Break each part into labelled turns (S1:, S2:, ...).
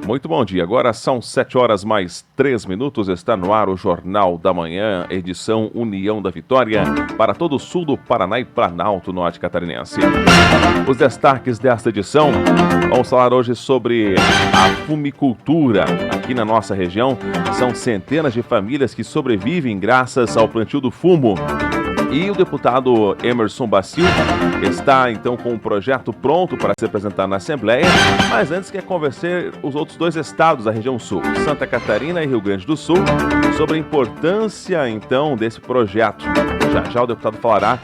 S1: Muito bom dia. Agora são 7 horas mais 3 minutos. Está no ar o Jornal da Manhã, edição União da Vitória, para todo o sul do Paraná e Planalto Norte Catarinense. Os destaques desta edição: vamos falar hoje sobre a fumicultura. Aqui na nossa região, são centenas de famílias que sobrevivem graças ao plantio do fumo. E o deputado Emerson Bacil está, então, com um projeto pronto para se apresentar na Assembleia, mas antes quer convencer os outros dois estados da região sul, Santa Catarina e Rio Grande do Sul, sobre a importância, então, desse projeto. Já o deputado falará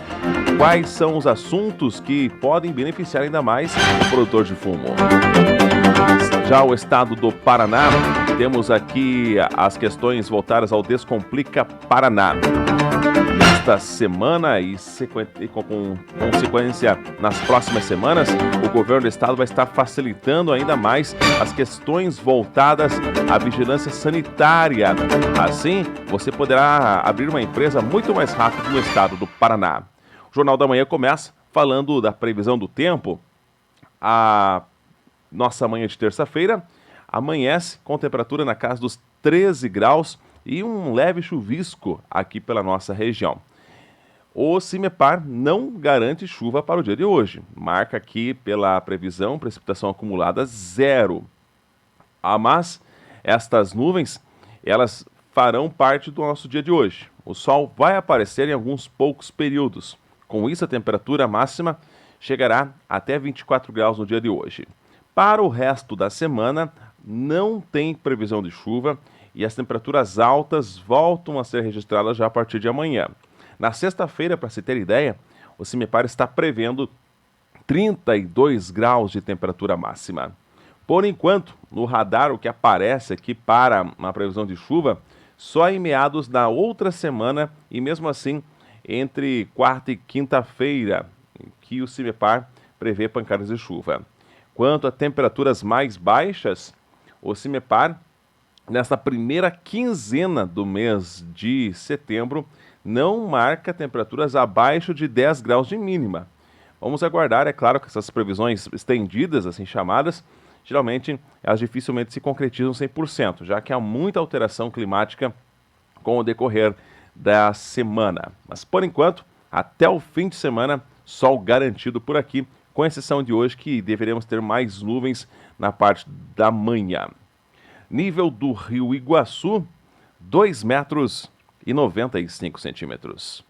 S1: quais são os assuntos que podem beneficiar ainda mais o produtor de fumo. Já o estado do Paraná, temos aqui as questões voltadas ao Descomplica Paraná. Esta semana e com consequência nas próximas semanas, o governo do estado vai estar facilitando ainda mais as questões voltadas à vigilância sanitária. Assim, você poderá abrir uma empresa muito mais rápido no estado do Paraná. O Jornal da Manhã começa falando da previsão do tempo. A nossa manhã de terça-feira amanhece com temperatura na casa dos 13 graus e um leve chuvisco aqui pela nossa região. O CIMEPAR não garante chuva para o dia de hoje. Marca aqui pela previsão, precipitação acumulada 0. Mas estas nuvens, elas farão parte do nosso dia de hoje. O sol vai aparecer em alguns poucos períodos. Com isso, a temperatura máxima chegará até 24 graus no dia de hoje. Para o resto da semana, não tem previsão de chuva e as temperaturas altas voltam a ser registradas já a partir de amanhã. Na sexta-feira, para se ter ideia, o CIMEPAR está prevendo 32 graus de temperatura máxima. Por enquanto, no radar, o que aparece aqui para uma previsão de chuva, só em meados da outra semana e mesmo assim entre quarta e quinta-feira, que o CIMEPAR prevê pancadas de chuva. Quanto a temperaturas mais baixas, o CIMEPAR, nesta primeira quinzena do mês de setembro, não marca temperaturas abaixo de 10 graus de mínima. Vamos aguardar, é claro que essas previsões estendidas, assim chamadas, geralmente elas dificilmente se concretizam 100%, já que há muita alteração climática com o decorrer da semana. Mas por enquanto, até o fim de semana, sol garantido por aqui, com exceção de hoje que deveremos ter mais nuvens na parte da manhã. Nível do Rio Iguaçu, 2,95 metros.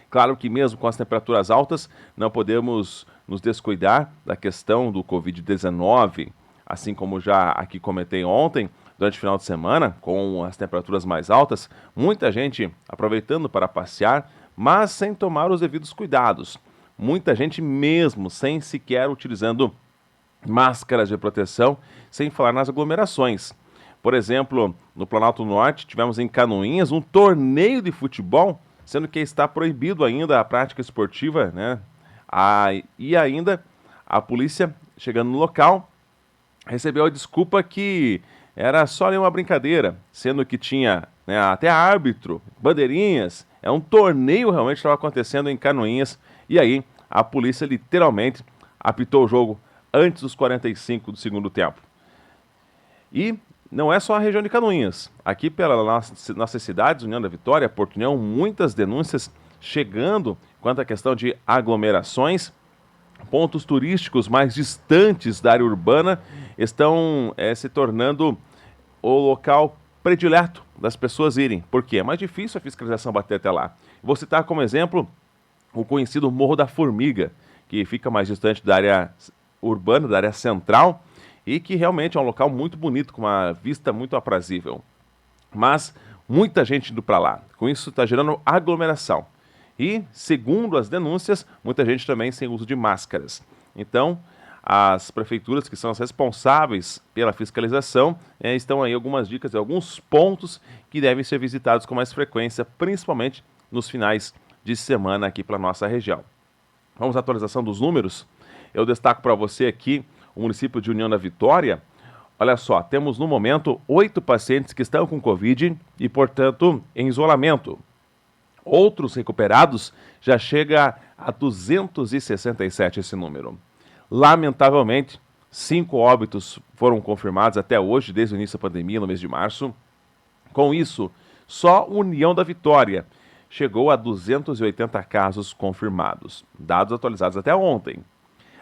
S1: Claro que mesmo com as temperaturas altas, não podemos nos descuidar da questão do Covid-19, assim como já aqui comentei ontem, durante o final de semana, com as temperaturas mais altas, muita gente aproveitando para passear, mas sem tomar os devidos cuidados. Muita gente mesmo sem sequer utilizando máscaras de proteção, sem falar nas aglomerações. Por exemplo, no Planalto Norte, tivemos em Canoinhas um torneio de futebol, sendo que está proibido ainda a prática esportiva, né? E ainda a polícia, chegando no local, recebeu a desculpa que era só uma brincadeira, sendo que tinha, né, até árbitro, bandeirinhas, um torneio realmente estava acontecendo em Canoinhas, e aí a polícia literalmente apitou o jogo antes dos 45 do segundo tempo. E não é só a região de Canoinhas. Aqui pela nossas cidades, União da Vitória, Porto União, muitas denúncias chegando quanto à questão de aglomerações. Pontos turísticos mais distantes da área urbana estão se tornando o local predileto das pessoas irem. Por quê? É mais difícil a fiscalização bater até lá. Vou citar como exemplo o conhecido Morro da Formiga, que fica mais distante da área urbana, da área central, e que realmente é um local muito bonito, com uma vista muito aprazível. Mas muita gente indo para lá. Com isso está gerando aglomeração. E, segundo as denúncias, muita gente também sem uso de máscaras. Então, as prefeituras que são as responsáveis pela fiscalização estão aí algumas dicas e alguns pontos que devem ser visitados com mais frequência, principalmente nos finais de semana aqui para a nossa região. Vamos à atualização dos números. Eu destaco para você aqui o município de União da Vitória. Olha só, temos no momento 8 pacientes que estão com Covid e, portanto, em isolamento. Outros recuperados já chega a 267 esse número. Lamentavelmente, 5 óbitos foram confirmados até hoje, desde o início da pandemia, no mês de março. Com isso, só União da Vitória chegou a 280 casos confirmados, dados atualizados até ontem.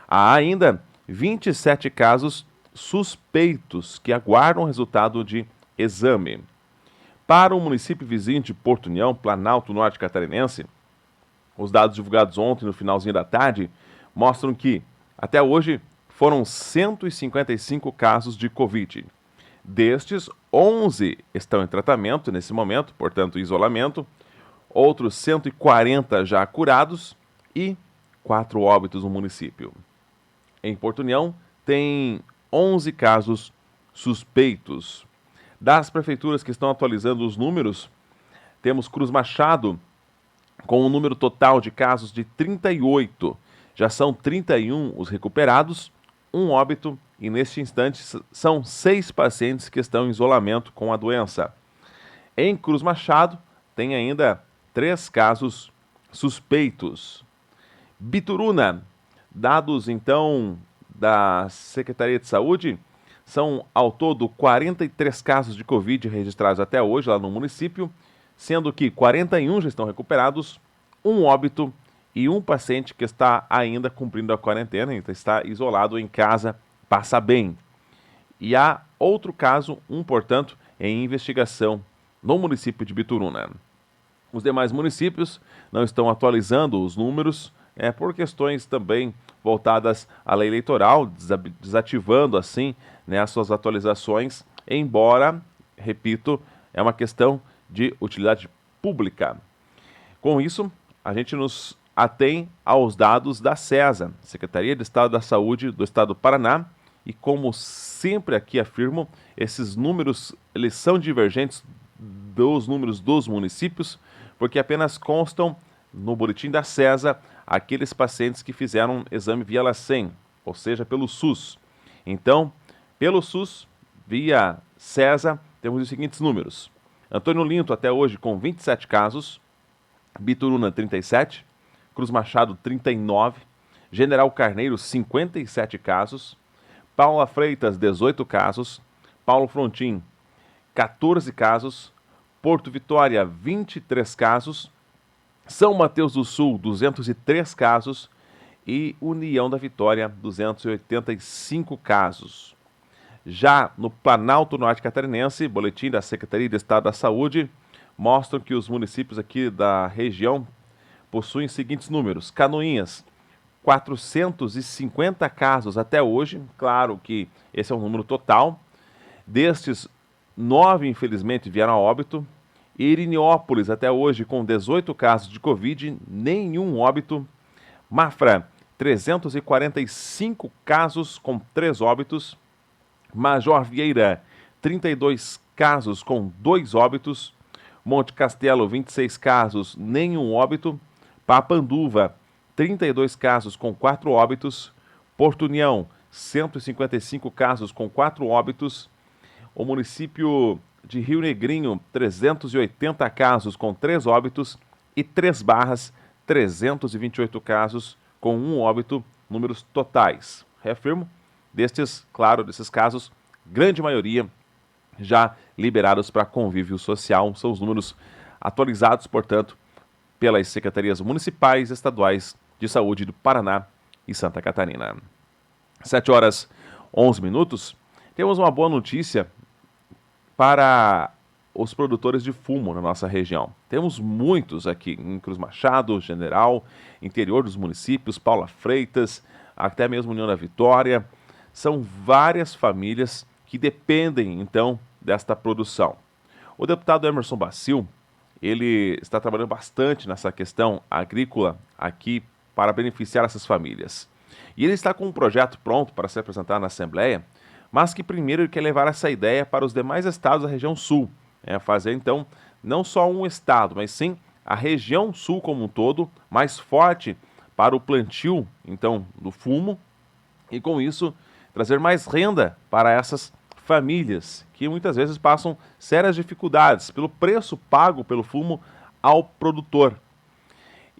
S1: Há ainda 27 casos suspeitos que aguardam resultado de exame. Para o município vizinho de Porto União, Planalto Norte Catarinense, os dados divulgados ontem no finalzinho da tarde mostram que, até hoje, foram 155 casos de Covid. Destes, 11 estão em tratamento nesse momento, portanto, isolamento, outros 140 já curados e 4 óbitos no município. Em Porto União, tem 11 casos suspeitos. Das prefeituras que estão atualizando os números, temos Cruz Machado com um número total de casos de 38. Já são 31 os recuperados, um óbito e, neste instante, são 6 pacientes que estão em isolamento com a doença. Em Cruz Machado, tem ainda 3 casos suspeitos. Bituruna, dados então da Secretaria de Saúde, são ao todo 43 casos de Covid registrados até hoje lá no município, sendo que 41 já estão recuperados, um óbito e um paciente que está ainda cumprindo a quarentena, então está isolado em casa, passa bem. E há outro caso, portanto, em investigação no município de Bituruna. Os demais municípios não estão atualizando os números, por questões também voltadas à lei eleitoral, desativando assim, as suas atualizações, embora, repito, é uma questão de utilidade pública. Com isso, a gente nos atém aos dados da SESA, Secretaria de Estado da Saúde do Estado do Paraná, e como sempre aqui afirmo, esses números eles são divergentes dos números dos municípios, porque apenas constam no boletim da SESA aqueles pacientes que fizeram exame via LACEN, ou seja, pelo SUS. Então, pelo SUS, via SESA, temos os seguintes números. Antônio Linto, até hoje, com 27 casos, Bituruna, 37, Cruz Machado, 39, General Carneiro, 57 casos, Paula Freitas, 18 casos, Paulo Frontin, 14 casos, Porto Vitória, 23 casos, São Mateus do Sul, 203 casos e União da Vitória, 285 casos. Já no Planalto Norte Catarinense, boletim da Secretaria de Estado da Saúde, mostram que os municípios aqui da região possuem os seguintes números. Canoinhas, 450 casos até hoje, claro que esse é um número total. Destes, 9 infelizmente vieram a óbito. Iriniópolis até hoje com 18 casos de Covid, nenhum óbito. Mafra, 345 casos com 3 óbitos. Major Vieira, 32 casos com 2 óbitos. Monte Castelo, 26 casos, nenhum óbito. Papanduva, 32 casos com 4 óbitos. Porto União, 155 casos com 4 óbitos. O município de Rio Negrinho, 380 casos com 3 óbitos. E 3 Barras, 328 casos com 1 óbito, números totais. Reafirmo, desses casos, grande maioria já liberados para convívio social. São os números atualizados, portanto, pelas secretarias municipais e estaduais de saúde do Paraná e Santa Catarina. 7h11. Temos uma boa notícia para os produtores de fumo na nossa região. Temos muitos aqui em Cruz Machado, General, interior dos municípios, Paula Freitas, até mesmo União da Vitória. São várias famílias que dependem, então, desta produção. O deputado Emerson Bacil, ele está trabalhando bastante nessa questão agrícola aqui para beneficiar essas famílias. E ele está com um projeto pronto para ser apresentado na Assembleia, mas que primeiro ele quer levar essa ideia para os demais estados da região sul. Fazer, então, não só um estado, mas sim a região sul como um todo, mais forte para o plantio, então, do fumo, e com isso trazer mais renda para essas famílias que muitas vezes passam sérias dificuldades pelo preço pago pelo fumo ao produtor.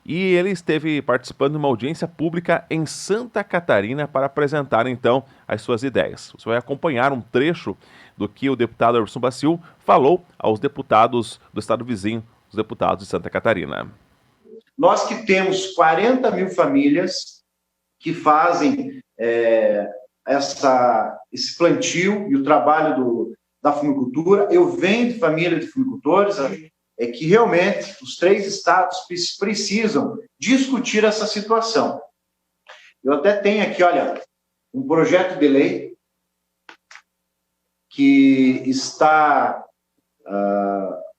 S1: E ele esteve participando de uma audiência pública em Santa Catarina para apresentar, então, as suas ideias. Você vai acompanhar um trecho do que o deputado Everson Bacil falou aos deputados do estado vizinho, os deputados de Santa Catarina.
S2: Nós que temos 40 mil famílias que fazem esse plantio e o trabalho da fumicultura, eu venho de família de fumicultores, é que realmente os 3 estados precisam discutir essa situação. Eu até tenho aqui, olha, um projeto de lei que está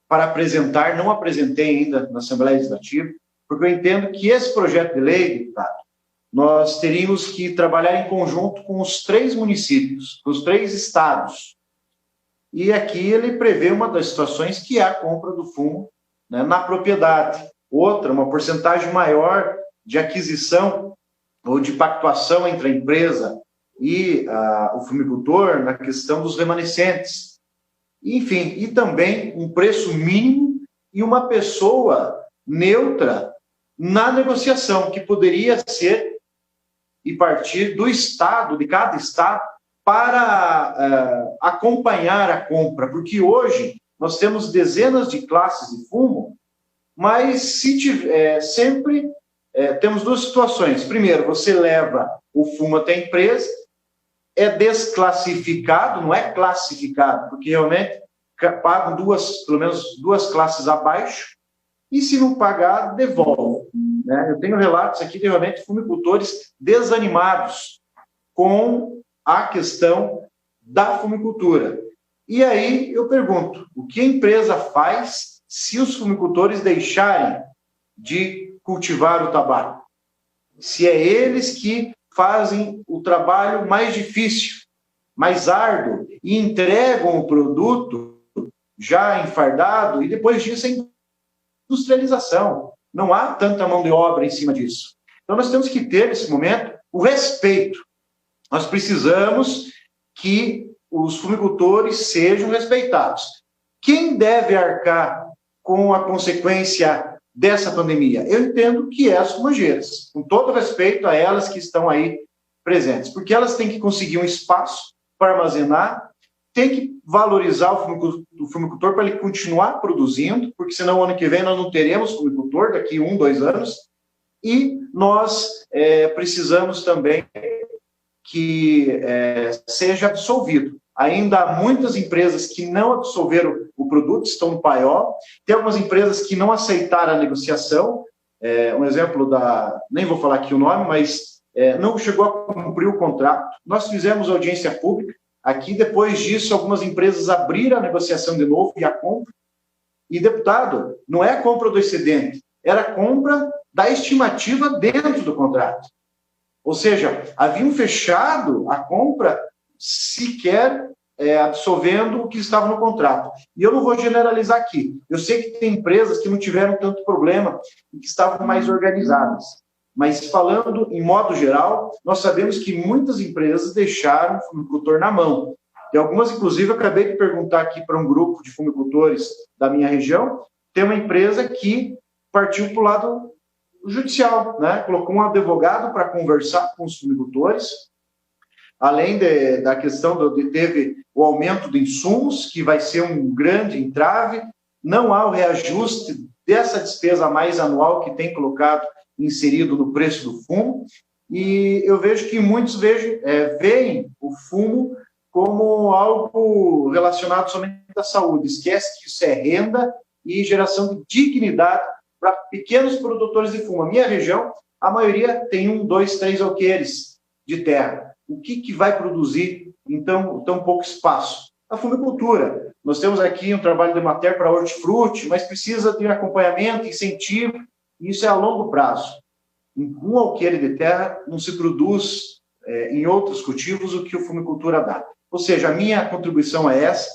S2: para apresentar, não apresentei ainda na Assembleia Legislativa, porque eu entendo que esse projeto de lei, deputado, nós teríamos que trabalhar em conjunto com os 3 municípios, com os 3 estados. E aqui ele prevê uma das situações que é a compra do fumo, né, na propriedade. Outra, uma porcentagem maior de aquisição ou de pactuação entre a empresa e o fumicultor na questão dos remanescentes. Enfim, e também um preço mínimo e uma pessoa neutra na negociação, que poderia ser e partir do Estado, de cada Estado, para acompanhar a compra, porque hoje nós temos dezenas de classes de fumo, mas sempre temos 2 situações. Primeiro, você leva o fumo até a empresa, é desclassificado, não é classificado, porque realmente pagam pelo menos 2 classes abaixo, e se não pagar, devolve. Né? Eu tenho relatos aqui de realmente fumicultores desanimados com a questão da fumicultura. E aí eu pergunto, o que a empresa faz se os fumicultores deixarem de cultivar o tabaco? Se é eles que fazem o trabalho mais difícil, mais árduo, e entregam o produto já enfardado, e depois disso é industrialização. Não há tanta mão de obra em cima disso. Então nós temos que ter, nesse momento, o respeito. Nós precisamos que os fumicultores sejam respeitados. Quem deve arcar com a consequência dessa pandemia? Eu entendo que é as fumageiras, com todo respeito a elas que estão aí presentes, porque elas têm que conseguir um espaço para armazenar, tem que valorizar o fumicultor para ele continuar produzindo, porque senão ano que vem nós não teremos fumicultor, daqui 1, 2 anos, e nós precisamos também que seja absolvido. Ainda há muitas empresas que não absolveram o produto, estão no paiol. Tem algumas empresas que não aceitaram a negociação. Um exemplo nem vou falar aqui o nome, mas não chegou a cumprir o contrato. Nós fizemos audiência pública. Aqui, depois disso, algumas empresas abriram a negociação de novo e a compra. E, deputado, não é a compra do excedente, era a compra da estimativa dentro do contrato. Ou seja, haviam fechado a compra sequer absolvendo o que estava no contrato. E eu não vou generalizar aqui. Eu sei que tem empresas que não tiveram tanto problema e que estavam mais organizadas. Mas falando em modo geral, nós sabemos que muitas empresas deixaram o fumicultor na mão. E algumas, inclusive, eu acabei de perguntar aqui para um grupo de fumicultores da minha região, tem uma empresa que partiu para o lado judicial, né? Colocou um advogado para conversar com os fumicultores, além da questão de teve o aumento de insumos, que vai ser um grande entrave, não há o reajuste dessa despesa a mais anual que tem colocado, inserido no preço do fumo, e eu vejo que muitos veem o fumo como algo relacionado somente à saúde, esquece que isso é renda e geração de dignidade para pequenos produtores de fumo. A minha região, a maioria tem 1, 2, 3 alqueires de terra. O que vai produzir, então, tão pouco espaço? A fumicultura. Nós temos aqui um trabalho de matéria para hortifruti, mas precisa de acompanhamento, incentivo, e isso é a longo prazo. Em um alqueire de terra não se produz em outros cultivos o que a fumicultura dá. Ou seja, a minha contribuição é essa,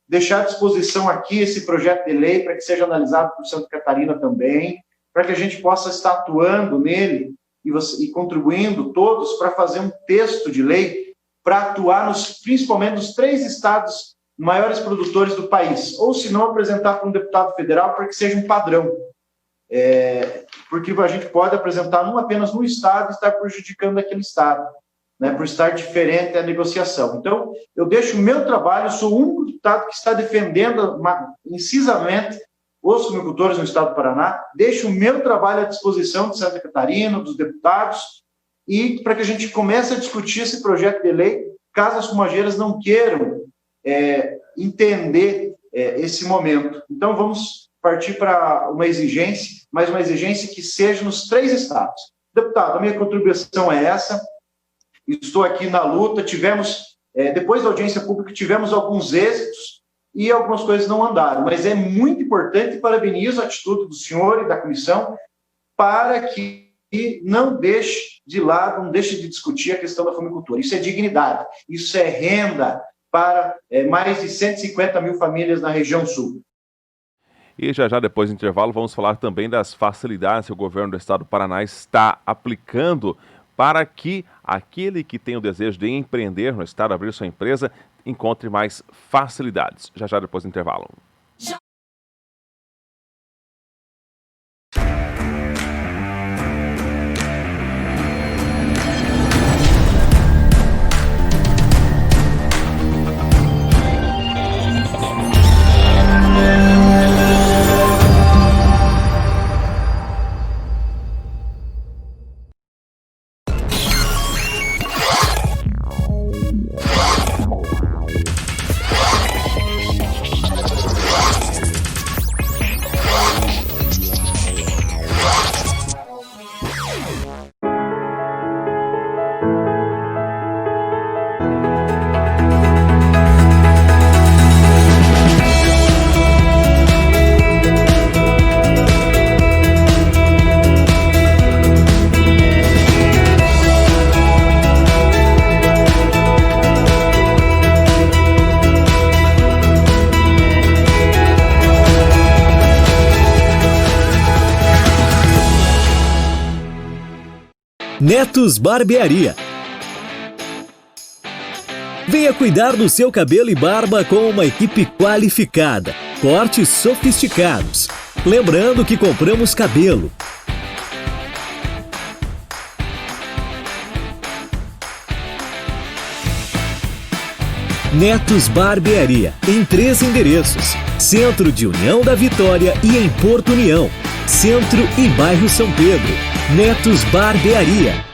S2: deixar à disposição aqui esse projeto de lei para que seja analisado por Santa Catarina também, para que a gente possa estar atuando nele e contribuindo todos para fazer um texto de lei para atuar principalmente nos 3 estados maiores produtores do país, ou se não apresentar para um deputado federal para que seja um padrão. porque a gente pode apresentar apenas num estado e estar prejudicando aquele estado, né, por estar diferente a negociação. Então, eu deixo o meu trabalho, sou o único deputado que está defendendo incisamente os suinocultores no estado do Paraná, deixo o meu trabalho à disposição de Santa Catarina, dos deputados, e para que a gente comece a discutir esse projeto de lei, caso as fumageiras não queiram entender esse momento. Então, vamos partir para uma exigência, mas uma exigência que seja nos 3 estados. Deputado, a minha contribuição é essa, estou aqui na luta, depois da audiência pública, tivemos alguns êxitos e algumas coisas não andaram, mas é muito importante e parabenizo a atitude do senhor e da comissão para que não deixe de lado, não deixe de discutir a questão da fumicultura. Isso é dignidade, isso é renda para mais de 150 mil famílias na região sul.
S1: E já depois do intervalo vamos falar também das facilidades que o governo do estado do Paraná está aplicando para que aquele que tem o desejo de empreender no estado, abrir sua empresa, encontre mais facilidades. Já depois do intervalo.
S3: Netos Barbearia. Venha cuidar do seu cabelo e barba com uma equipe qualificada, cortes sofisticados. Lembrando que compramos cabelo. Netos Barbearia, em 3 endereços: Centro de União da Vitória e em Porto União, Centro e Bairro São Pedro. Netos Barbearia.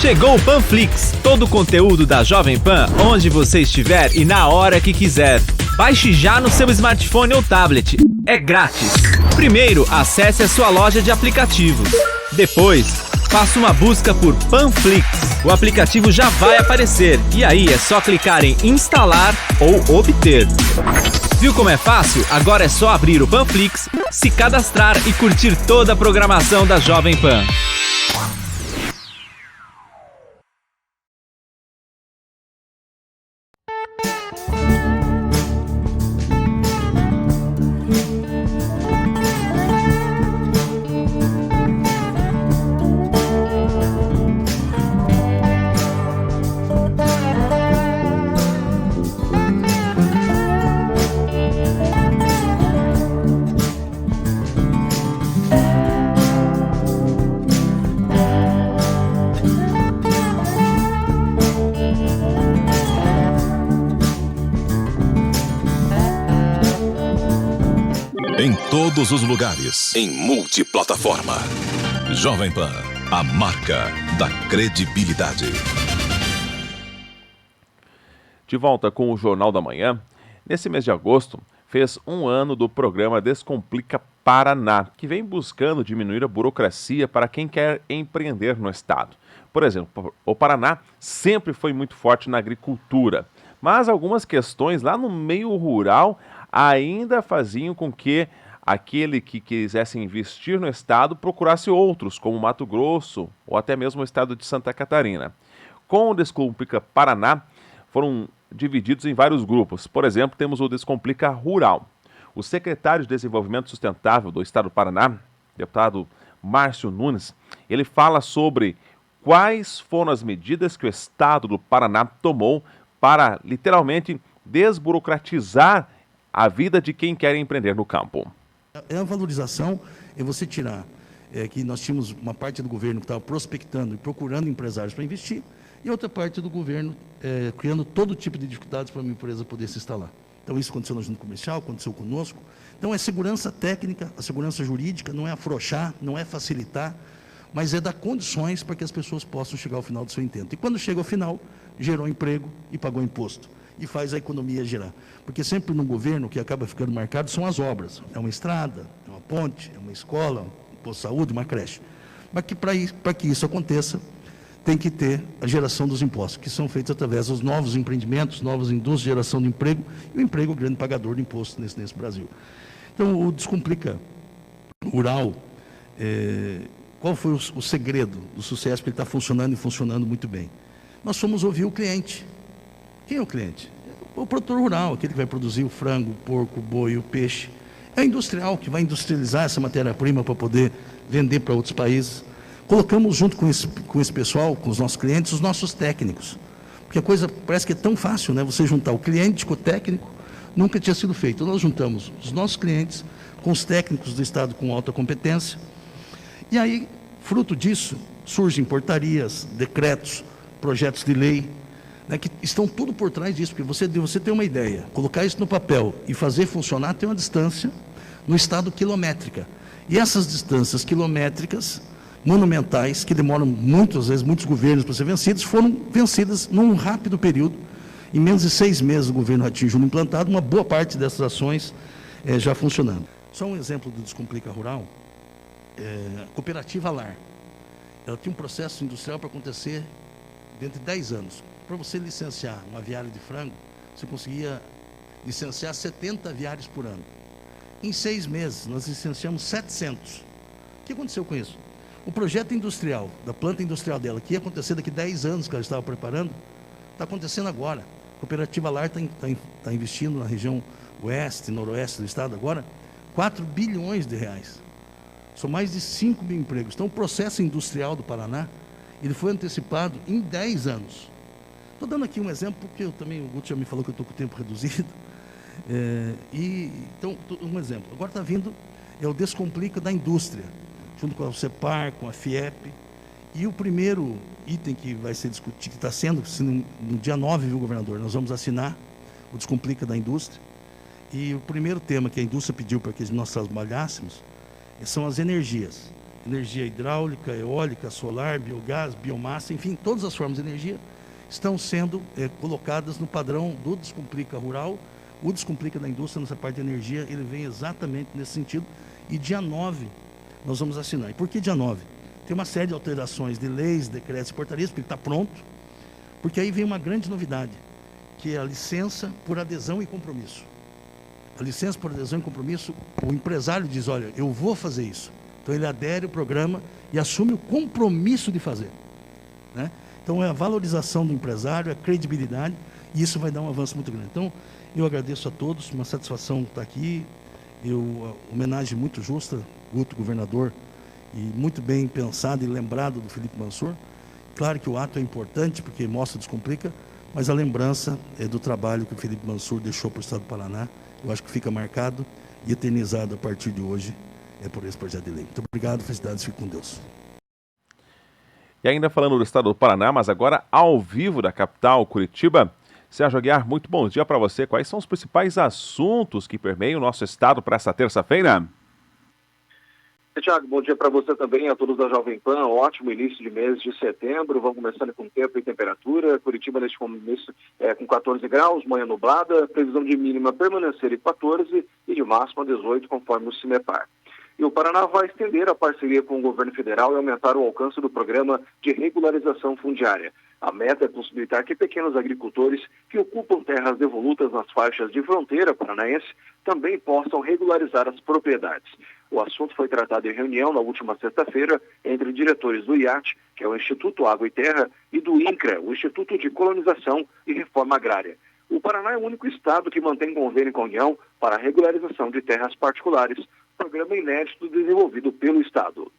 S4: Chegou o Panflix, todo o conteúdo da Jovem Pan, onde você estiver e na hora que quiser. Baixe já no seu smartphone ou tablet. É grátis. Primeiro, acesse a sua loja de aplicativos. Depois, faça uma busca por Panflix. O aplicativo já vai aparecer e aí é só clicar em instalar ou obter. Viu como é fácil? Agora é só abrir o Panflix, se cadastrar e curtir toda a programação da Jovem Pan.
S5: Em todos os lugares, em multiplataforma. Jovem Pan, a marca da credibilidade.
S1: De volta com o Jornal da Manhã, nesse mês de agosto, fez 1 ano do programa Descomplica Paraná, que vem buscando diminuir a burocracia para quem quer empreender no estado. Por exemplo, o Paraná sempre foi muito forte na agricultura, mas algumas questões lá no meio rural ainda faziam com que aquele que quisesse investir no estado procurasse outros, como Mato Grosso ou até mesmo o estado de Santa Catarina. Com o Descomplica Paraná, foram divididos em vários grupos. Por exemplo, temos o Descomplica Rural. O secretário de Desenvolvimento Sustentável do Estado do Paraná, deputado Márcio Nunes, ele fala sobre quais foram as medidas que o Estado do Paraná tomou para, literalmente, desburocratizar a vida de quem quer empreender no campo.
S6: É a valorização, é você tirar que nós tínhamos uma parte do governo que estava prospectando e procurando empresários para investir, e outra parte do governo criando todo tipo de dificuldades para uma empresa poder se instalar. Então isso aconteceu na junta comercial, aconteceu conosco. Então é segurança técnica, a segurança jurídica, não é afrouxar, não é facilitar, mas é dar condições para que as pessoas possam chegar ao final do seu intento. E quando chega ao final, gerou emprego e pagou imposto. E faz a economia girar. Porque sempre no governo o que acaba ficando marcado são as obras. É uma estrada, é uma ponte, é uma escola, um posto de saúde, uma creche. Mas que para que isso aconteça, tem que ter a geração dos impostos, que são feitos através dos novos empreendimentos, novas indústrias, geração de emprego, e o emprego é o grande pagador de imposto nesse Brasil. Então, o Descomplica Rural, qual foi o segredo do sucesso? Porque ele está funcionando e funcionando muito bem. Nós fomos ouvir o cliente. Quem é o cliente? O produtor rural, aquele que vai produzir o frango, o porco, o boi, o peixe. É o industrial que vai industrializar essa matéria-prima para poder vender para outros países. Colocamos junto com esse pessoal, com os nossos clientes, os nossos técnicos. Porque a coisa parece que é tão fácil, né? Você juntar o cliente com o técnico, nunca tinha sido feito. Nós juntamos os nossos clientes com os técnicos do Estado com alta competência. E aí, fruto disso, surgem portarias, decretos, projetos de lei, né, que estão tudo por trás disso, porque você tem uma ideia, colocar isso no papel e fazer funcionar tem uma distância no estado quilométrica. E essas distâncias quilométricas, monumentais, que demoram muitas vezes, muitos governos para ser vencidos, foram vencidas num rápido período. Em menos de 6 meses o governo atingiu implantado, uma boa parte dessas ações já funcionando. Só um exemplo do Descomplica Rural, a cooperativa LAR. Ela tinha um processo industrial para acontecer dentro de 10 anos. Para você licenciar uma aviária de frango, você conseguia licenciar 70 aviários por ano. Em 6 meses, nós licenciamos 700. O que aconteceu com isso? O projeto industrial, da planta industrial dela, que ia acontecer daqui a 10 anos que ela estava preparando, está acontecendo agora. A cooperativa LAR está investindo na região oeste, noroeste do estado agora, 4 bilhões de reais. São mais de 5 mil empregos. Então, o processo industrial do Paraná, ele foi antecipado em 10 anos. Estou dando aqui um exemplo, porque o Guto já me falou que eu estou com o tempo reduzido. Então, um exemplo. Agora está vindo, o Descomplica da indústria, junto com a CEPAR, com a FIEP. E o primeiro item que vai ser discutido, que está sendo, no dia 9, viu, governador, nós vamos assinar o Descomplica da indústria. E o primeiro tema que a indústria pediu para que nós trabalhássemos são as energias. Energia hidráulica, eólica, solar, biogás, biomassa, enfim, todas as formas de energia estão sendo colocadas no padrão do Descomplica Rural. O Descomplica da indústria, nessa parte de energia, ele vem exatamente nesse sentido. E dia 9 nós vamos assinar. E por que dia 9? Tem uma série de alterações de leis, decretos e portarias, porque ele está pronto. Porque aí vem uma grande novidade, que é a licença por adesão e compromisso. A licença por adesão e compromisso, o empresário diz, olha, eu vou fazer isso. Então ele adere ao programa e assume o compromisso de fazer, né? Então é a valorização do empresário, a credibilidade, e isso vai dar um avanço muito grande. Então eu agradeço a todos, uma satisfação estar aqui, homenagem muito justa, Guto, governador, e muito bem pensado e lembrado do Felipe Mansour. Claro que o ato é importante, porque mostra, Descomplica, mas a lembrança é do trabalho que o Felipe Mansour deixou para o Estado do Paraná. Eu acho que fica marcado e eternizado a partir de hoje por esse projeto de lei. Muito obrigado, felicidades, fique com Deus.
S1: E ainda falando do Estado do Paraná, mas agora ao vivo da capital, Curitiba, Sérgio Aguiar, muito bom dia para você. Quais são os principais assuntos que permeiam o nosso estado para essa terça-feira?
S7: Tiago, bom dia para você também, a todos da Jovem Pan. Ótimo início de mês de setembro. Vamos começando com tempo e temperatura. Curitiba neste começo com 14 graus, manhã nublada, previsão de mínima permanecer em 14 e de máxima 18, conforme o CIMEPAR. E o Paraná vai estender a parceria com o governo federal e aumentar o alcance do programa de regularização fundiária. A meta é possibilitar que pequenos agricultores que ocupam terras devolutas nas faixas de fronteira paranaense também possam regularizar as propriedades. O assunto foi tratado em reunião na última sexta-feira entre diretores do IAT, que é o Instituto Água e Terra, e do INCRA, o Instituto de Colonização e Reforma Agrária. O Paraná é o único estado que mantém convênio com a União para a regularização de terras particulares, programa inédito desenvolvido pelo estado.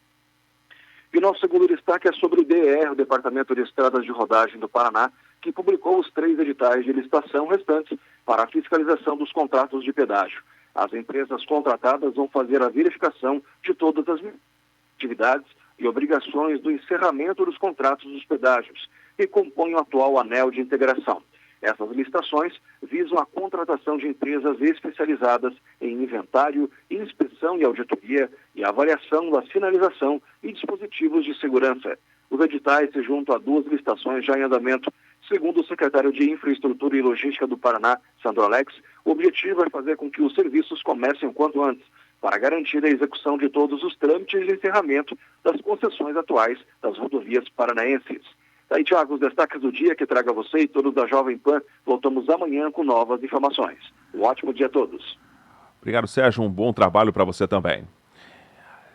S7: E o nosso segundo destaque é sobre o DER, o Departamento de Estradas de Rodagem do Paraná, que publicou os 3 editais de licitação restantes para a fiscalização dos contratos de pedágio. As empresas contratadas vão fazer a verificação de todas as atividades e obrigações do encerramento dos contratos dos pedágios, que compõem o atual anel de integração. Essas licitações visam a contratação de empresas especializadas em inventário, inspeção e auditoria e avaliação da sinalização e dispositivos de segurança. Os editais se juntam a 2 licitações já em andamento. Segundo o secretário de Infraestrutura e Logística do Paraná, Sandro Alex, o objetivo é fazer com que os serviços comecem o quanto antes, para garantir a execução de todos os trâmites de encerramento das concessões atuais das rodovias paranaenses. Daí, Tiago, os destaques do dia que traga você e todos da Jovem Pan. Voltamos amanhã com novas informações. Um ótimo dia a todos.
S1: Obrigado, Sérgio. Um bom trabalho para você também.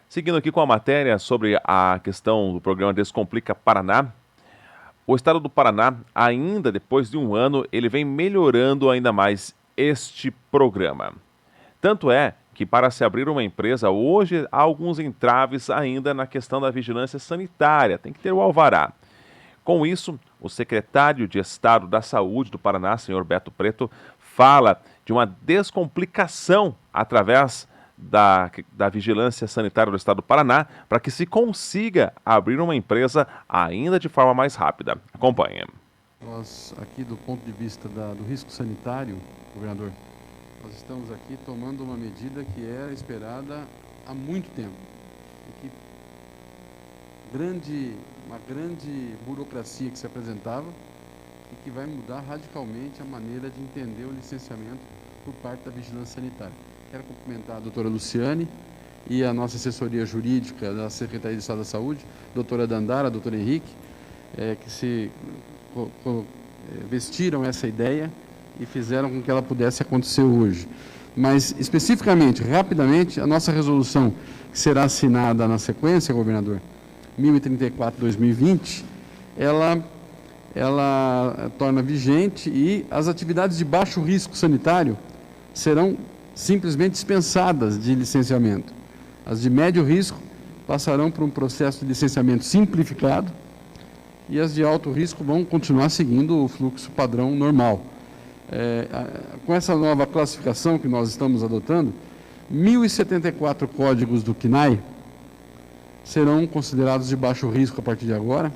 S1: Seguindo aqui com a matéria sobre a questão do programa Descomplica Paraná, o estado do Paraná, ainda depois de um ano, ele vem melhorando ainda mais este programa. Tanto é que para se abrir uma empresa, hoje há alguns entraves ainda na questão da vigilância sanitária, tem que ter o alvará. Com isso, o secretário de Estado da Saúde do Paraná, senhor Beto Preto, fala de uma descomplicação através da vigilância sanitária do Estado do Paraná para que se consiga abrir uma empresa ainda de forma mais rápida. Acompanhe.
S8: Nós, aqui do ponto de vista do risco sanitário, governador, nós estamos aqui tomando uma medida que era esperada há muito tempo. E que uma grande burocracia que se apresentava e que vai mudar radicalmente a maneira de entender o licenciamento por parte da vigilância sanitária. Quero cumprimentar a doutora Luciane e a nossa assessoria jurídica da Secretaria de Estado da Saúde, doutora Dandara, doutor Henrique, que se vestiram essa ideia e fizeram com que ela pudesse acontecer hoje. Mas, especificamente, rapidamente, a nossa resolução, que será assinada na sequência, governador, 1034/2020, ela torna vigente e as atividades de baixo risco sanitário serão simplesmente dispensadas de licenciamento. As de médio risco passarão por um processo de licenciamento simplificado e as de alto risco vão continuar seguindo o fluxo padrão normal. Com essa nova classificação que nós estamos adotando, 1.074 códigos do CNAE serão considerados de baixo risco a partir de agora,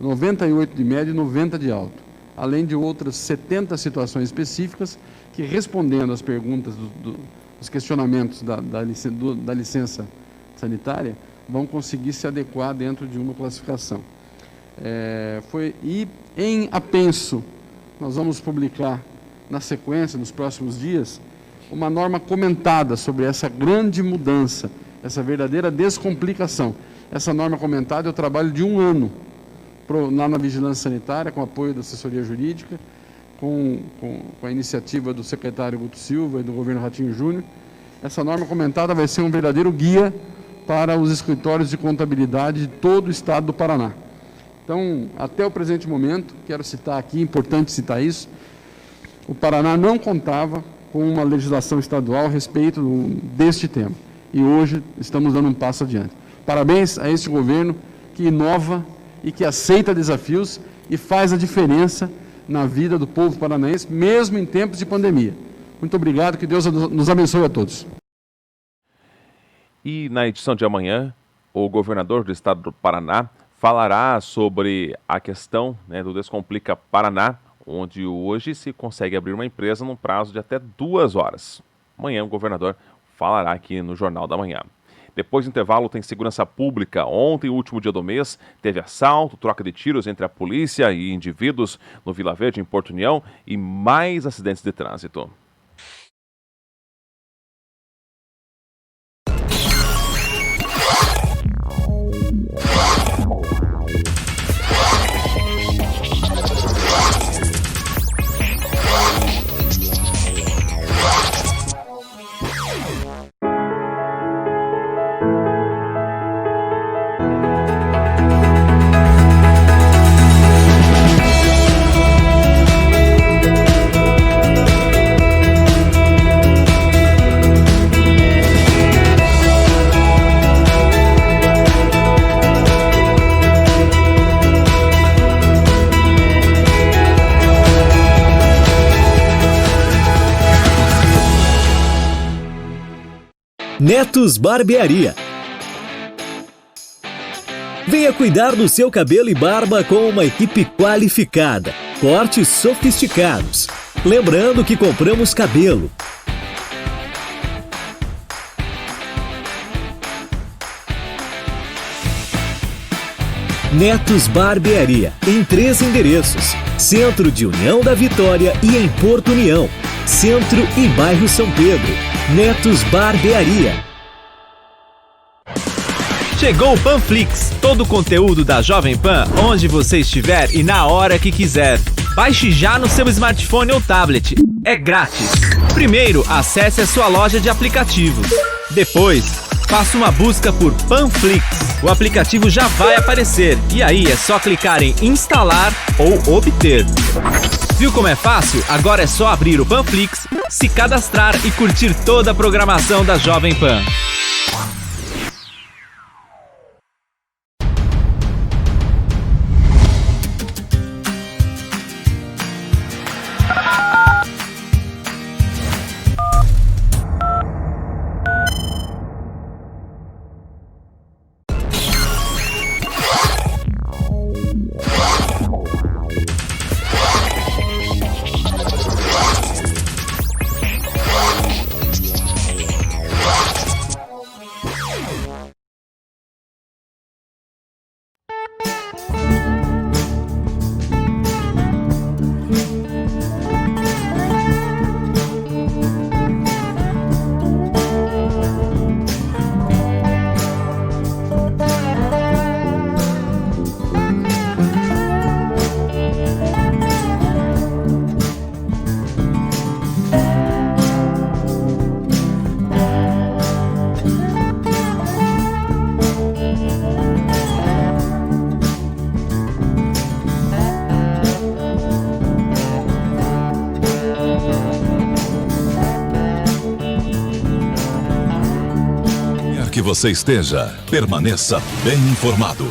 S8: 98 de médio e 90 de alto, além de outras 70 situações específicas que, respondendo às perguntas dos questionamentos da licença sanitária, vão conseguir se adequar dentro de uma classificação. E em apenso, nós vamos publicar na sequência, nos próximos dias, uma norma comentada sobre essa grande mudança, essa verdadeira descomplicação. Essa norma comentada é o trabalho de um ano lá na Vigilância Sanitária, com apoio da assessoria jurídica, com a iniciativa do secretário Guto Silva e do governo Ratinho Júnior. Essa norma comentada vai ser um verdadeiro guia para os escritórios de contabilidade de todo o estado do Paraná. Então, até o presente momento, quero citar aqui, importante citar isso, o Paraná não contava com uma legislação estadual a respeito deste tema. E hoje estamos dando um passo adiante. Parabéns a este governo que inova e que aceita desafios e faz a diferença na vida do povo paranaense, mesmo em tempos de pandemia. Muito obrigado, que Deus nos abençoe a todos.
S1: E na edição de amanhã, o governador do estado do Paraná falará sobre a questão do Descomplica Paraná, onde hoje se consegue abrir uma empresa num prazo de até 2 horas. Amanhã o governador falará aqui no Jornal da Manhã. Depois do intervalo tem segurança pública. Ontem, último dia do mês, teve assalto, troca de tiros entre a polícia e indivíduos no Vila Verde, em Porto União, e mais acidentes de trânsito.
S3: Netos Barbearia. Venha cuidar do seu cabelo e barba com uma equipe qualificada, cortes sofisticados. Lembrando que compramos cabelo. Netos Barbearia, em 3 endereços: Centro de União da Vitória e em Porto União, Centro e Bairro São Pedro. Netos Barbearia.
S4: Chegou o Panflix, todo o conteúdo da Jovem Pan, onde você estiver e na hora que quiser. Baixe já no seu smartphone ou tablet. É grátis. Primeiro, acesse a sua loja de aplicativos. Depois, faça uma busca por Panflix. O aplicativo já vai aparecer e aí é só clicar em instalar ou obter. Viu como é fácil? Agora é só abrir o Panflix, se cadastrar e curtir toda a programação da Jovem Pan.
S5: Que você esteja, permaneça bem informado.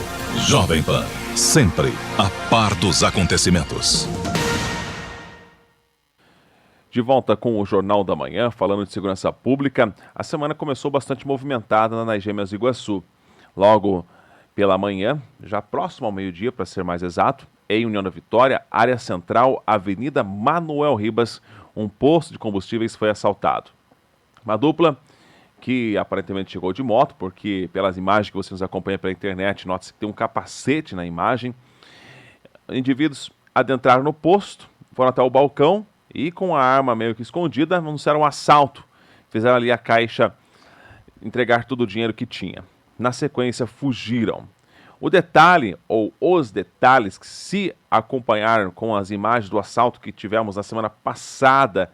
S5: Jovem Pan, sempre a par dos acontecimentos.
S1: De volta com o Jornal da Manhã, falando de segurança pública, a semana começou bastante movimentada nas Gêmeas do Iguaçu. Logo pela manhã, já próximo ao meio-dia, para ser mais exato, em União da Vitória, área central, Avenida Manuel Ribas, um posto de combustíveis foi assaltado. Uma dupla que aparentemente chegou de moto, porque pelas imagens que você nos acompanha pela internet, nota-se que tem um capacete na imagem. Indivíduos adentraram no posto, foram até o balcão e com a arma meio que escondida, anunciaram um assalto. Fizeram ali a caixa entregar todo o dinheiro que tinha. Na sequência, fugiram. O detalhe, ou os detalhes que se acompanharam com as imagens do assalto que tivemos na semana passada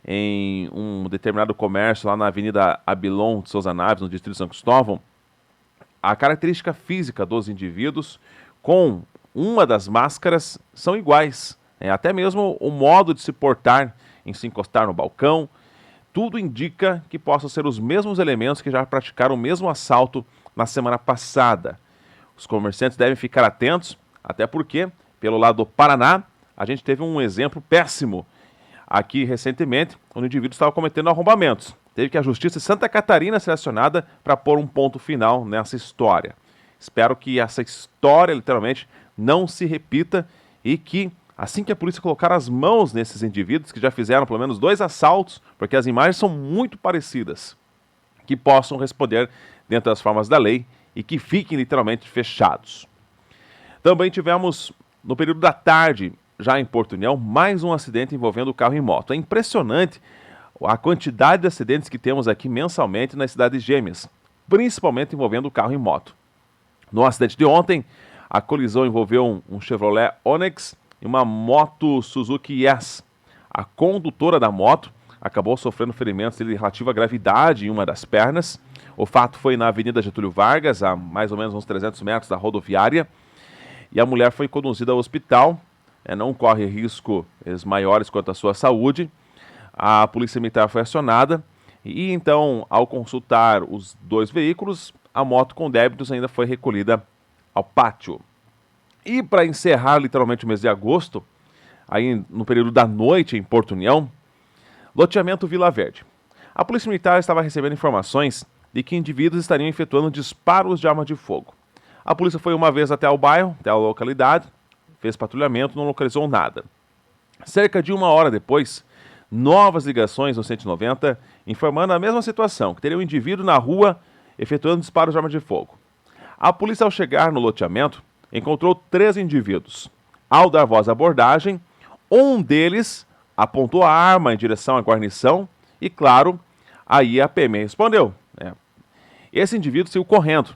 S1: em um determinado comércio lá na Avenida Abilon de Souza Naves, no distrito de São Cristóvão, a característica física dos indivíduos com uma das máscaras são iguais. Até mesmo o modo de se portar, em se encostar no balcão, tudo indica que possam ser os mesmos elementos que já praticaram o mesmo assalto na semana passada. Os comerciantes devem ficar atentos, até porque, pelo lado do Paraná, a gente teve um exemplo péssimo aqui recentemente, onde o indivíduo estava cometendo arrombamentos. Teve que a Justiça de Santa Catarina ser acionada para pôr um ponto final nessa história. Espero que essa história, literalmente, não se repita e que, assim que a polícia colocar as mãos nesses indivíduos, que já fizeram pelo menos 2 assaltos, porque as imagens são muito parecidas, que possam responder dentro das formas da lei e que fiquem literalmente fechados. Também tivemos, no período da tarde, já em Porto União, mais um acidente envolvendo carro e moto. É impressionante a quantidade de acidentes que temos aqui mensalmente nas cidades gêmeas, principalmente envolvendo carro e moto. No acidente de ontem, a colisão envolveu um Chevrolet Onix e uma moto Suzuki Yes. A condutora da moto acabou sofrendo ferimentos de relativa gravidade em uma das pernas. O fato foi na Avenida Getúlio Vargas, a mais ou menos uns 300 metros da rodoviária, e a mulher foi conduzida ao hospital. Não corre riscos maiores quanto à sua saúde. A polícia militar foi acionada e então, ao consultar os 2 veículos, a moto com débitos ainda foi recolhida ao pátio. E para encerrar literalmente o mês de agosto, aí no período da noite em Porto União, loteamento Vila Verde. A polícia militar estava recebendo informações de que indivíduos estariam efetuando disparos de arma de fogo. A polícia foi uma vez até o bairro, até a localidade, fez patrulhamento, não localizou nada. Cerca de 1 hora depois, novas ligações no 190, informando a mesma situação, que teria um indivíduo na rua efetuando disparos de arma de fogo. A polícia, ao chegar no loteamento, encontrou 3 indivíduos. Ao dar voz à abordagem, um deles apontou a arma em direção à guarnição e, claro, aí a PM respondeu. Esse indivíduo saiu correndo.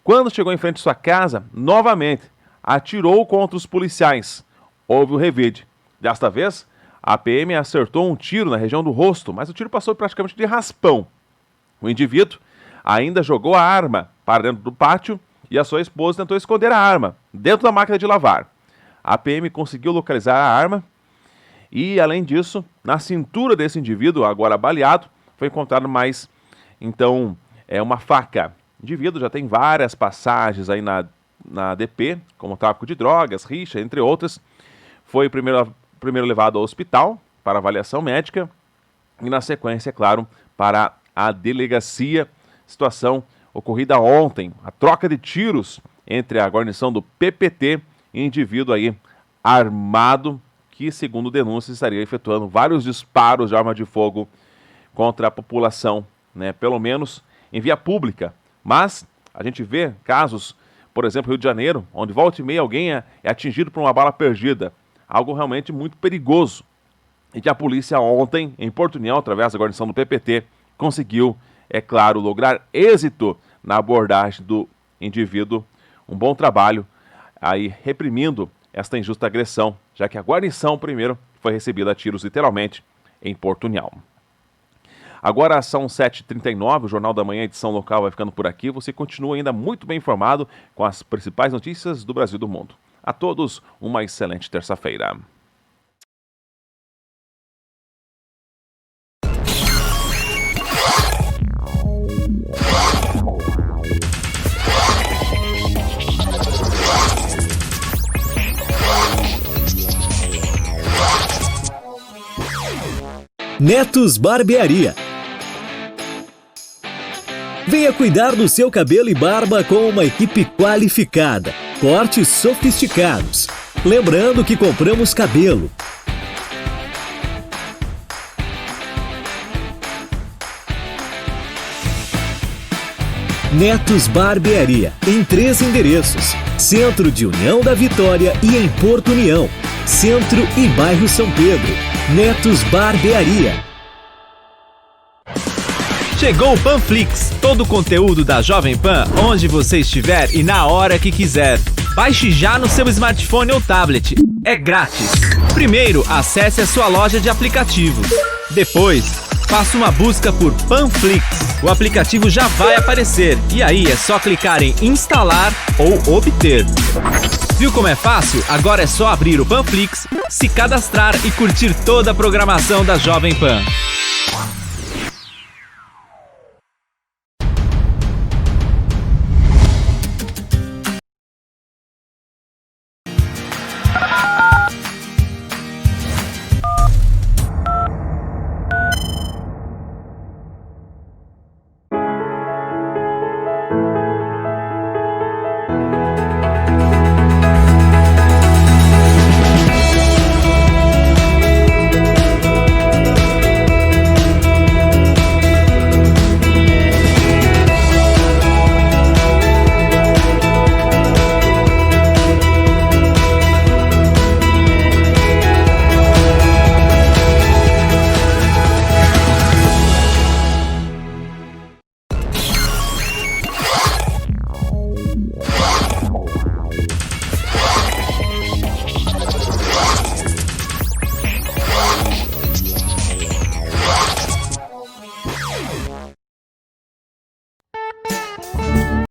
S1: Quando chegou em frente à sua casa, novamente, atirou contra os policiais. Houve o revide. Desta vez, a PM acertou um tiro na região do rosto, mas o tiro passou praticamente de raspão. O indivíduo ainda jogou a arma para dentro do pátio e a sua esposa tentou esconder a arma dentro da máquina de lavar. A PM conseguiu localizar a arma e, além disso, na cintura desse indivíduo, agora baleado, foi encontrado mais, então, uma faca. O indivíduo já tem várias passagens aí na DP, como tráfico de drogas, rixa, entre outras. Foi primeiro levado ao hospital para avaliação médica e, na sequência, é claro, para a delegacia. Situação ocorrida ontem, a troca de tiros entre a guarnição do PPT e indivíduo aí armado que, segundo denúncias, estaria efetuando vários disparos de arma de fogo contra a população, pelo menos em via pública. Mas a gente vê casos, por exemplo, Rio de Janeiro, onde volta e meia alguém é atingido por uma bala perdida. Algo realmente muito perigoso. E que a polícia ontem, em Porto União, através da guarnição do PPT, conseguiu, é claro, lograr êxito na abordagem do indivíduo. Um bom trabalho aí reprimindo esta injusta agressão, já que a guarnição primeiro foi recebida a tiros, literalmente, em Porto União. Agora são 7h39, o Jornal da Manhã, edição local, vai ficando por aqui. Você continua ainda muito bem informado com as principais notícias do Brasil e do mundo. A todos, uma excelente terça-feira.
S3: Netos Barbearia. Venha cuidar do seu cabelo e barba com uma equipe qualificada. Cortes sofisticados. Lembrando que compramos cabelo. Netos Barbearia, em 3 endereços. Centro de União da Vitória e em Porto União. Centro e bairro São Pedro. Netos Barbearia.
S4: Chegou o Panflix, todo o conteúdo da Jovem Pan, onde você estiver e na hora que quiser. Baixe já no seu smartphone ou tablet. É grátis. Primeiro, acesse a sua loja de aplicativos. Depois, faça uma busca por Panflix. O aplicativo já vai aparecer e aí é só clicar em instalar ou obter. Viu como é fácil? Agora é só abrir o Panflix, se cadastrar e curtir toda a programação da Jovem Pan.